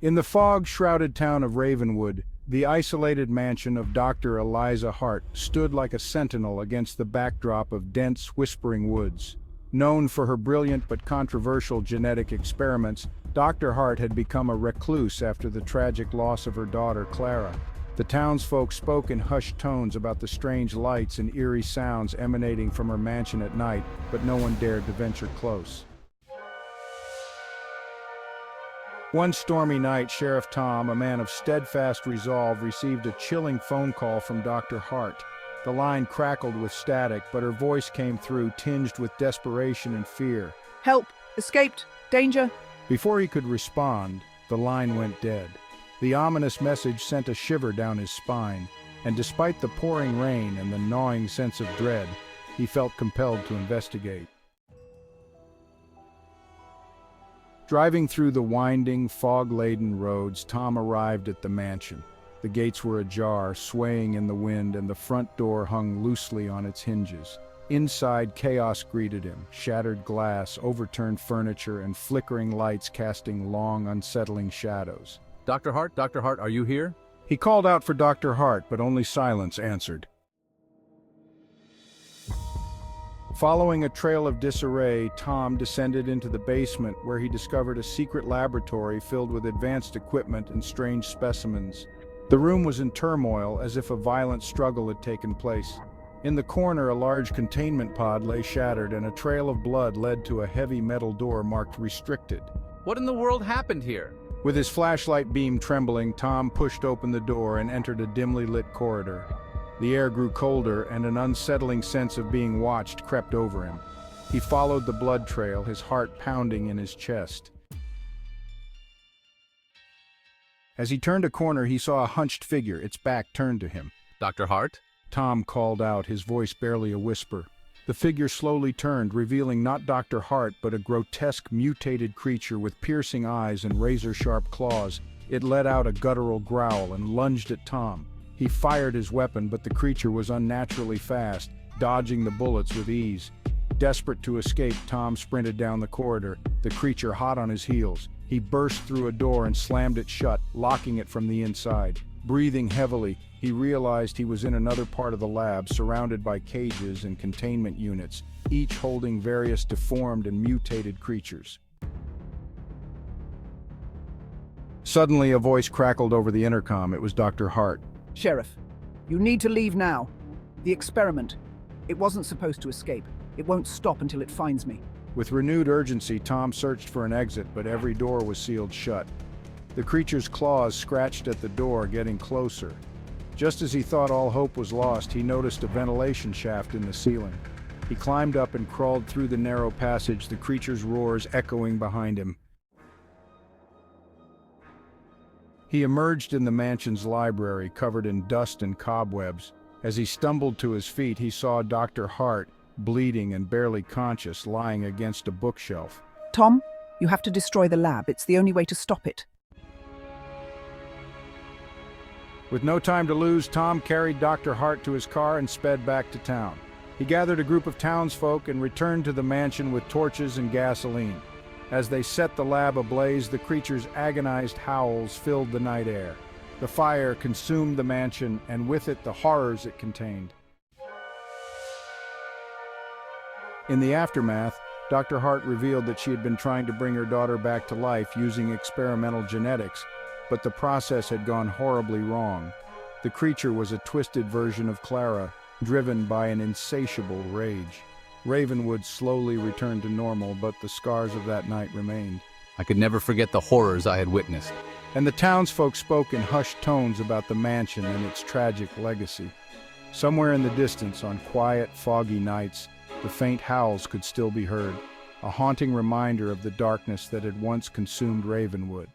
In the fog-shrouded town of Ravenwood, the isolated mansion of Dr. Eliza Hart stood like a sentinel against the backdrop of dense, whispering woods. Known for her brilliant but controversial genetic experiments, Dr. Hart had become a recluse after the tragic loss of her daughter, Clara. The townsfolk spoke in hushed tones about the strange lights and eerie sounds emanating from her mansion at night, but no one dared to venture close. One stormy night, Sheriff Tom, a man of steadfast resolve, received a chilling phone call from Dr. Hart. The line crackled with static, but her voice came through, tinged with desperation and fear. Help! Escaped! Danger! Before he could respond, the line went dead. The ominous message sent a shiver down his spine, and despite the pouring rain and the gnawing sense of dread, he felt compelled to investigate. Driving through the winding, fog-laden roads, Tom arrived at the mansion. The gates were ajar, swaying in the wind, and the front door hung loosely on its hinges. Inside, chaos greeted him: shattered glass, overturned furniture, and flickering lights casting long, unsettling shadows. Dr. Hart, are you here? He called out for Dr. Hart, but only silence answered. Following a trail of disarray, Tom descended into the basement, where he discovered a secret laboratory filled with advanced equipment and strange specimens. The room was in turmoil, as if a violent struggle had taken place. In the corner, a large containment pod lay shattered, and a trail of blood led to a heavy metal door marked "Restricted." What in the world happened here? With his flashlight beam trembling, Tom pushed open the door and entered a dimly lit corridor. The air grew colder, and an unsettling sense of being watched crept over him. He followed the blood trail, his heart pounding in his chest. As he turned a corner, he saw a hunched figure, its back turned to him. Dr. Hart? Tom called out, his voice barely a whisper. The figure slowly turned, revealing not Dr. Hart, but a grotesque, mutated creature with piercing eyes and razor-sharp claws. It let out a guttural growl and lunged at Tom. He fired his weapon, but the creature was unnaturally fast, dodging the bullets with ease. Desperate to escape, Tom sprinted down the corridor, the creature hot on his heels. He burst through a door and slammed it shut, locking it from the inside. Breathing heavily, he realized he was in another part of the lab, surrounded by cages and containment units, each holding various deformed and mutated creatures. Suddenly, a voice crackled over the intercom. It was Dr. Hart. Sheriff, you need to leave now. The experiment. It wasn't supposed to escape. It won't stop until it finds me. With renewed urgency, Tom searched for an exit, but every door was sealed shut. The creature's claws scratched at the door, getting closer. Just as he thought all hope was lost, he noticed a ventilation shaft in the ceiling. He climbed up and crawled through the narrow passage, the creature's roars echoing behind him. He emerged in the mansion's library, covered in dust and cobwebs. As he stumbled to his feet, he saw Dr. Hart, bleeding and barely conscious, lying against a bookshelf. Tom, you have to destroy the lab. It's the only way to stop it. With no time to lose, Tom carried Dr. Hart to his car and sped back to town. He gathered a group of townsfolk and returned to the mansion with torches and gasoline. As they set the lab ablaze, the creature's agonized howls filled the night air. The fire consumed the mansion, and with it the horrors it contained. In the aftermath, Dr. Hart revealed that she had been trying to bring her daughter back to life using experimental genetics, but the process had gone horribly wrong. The creature was a twisted version of Clara, driven by an insatiable rage. Ravenwood slowly returned to normal, but the scars of that night remained. I could never forget the horrors I had witnessed. And the townsfolk spoke in hushed tones about the mansion and its tragic legacy. Somewhere in the distance, on quiet, foggy nights, the faint howls could still be heard, a haunting reminder of the darkness that had once consumed Ravenwood.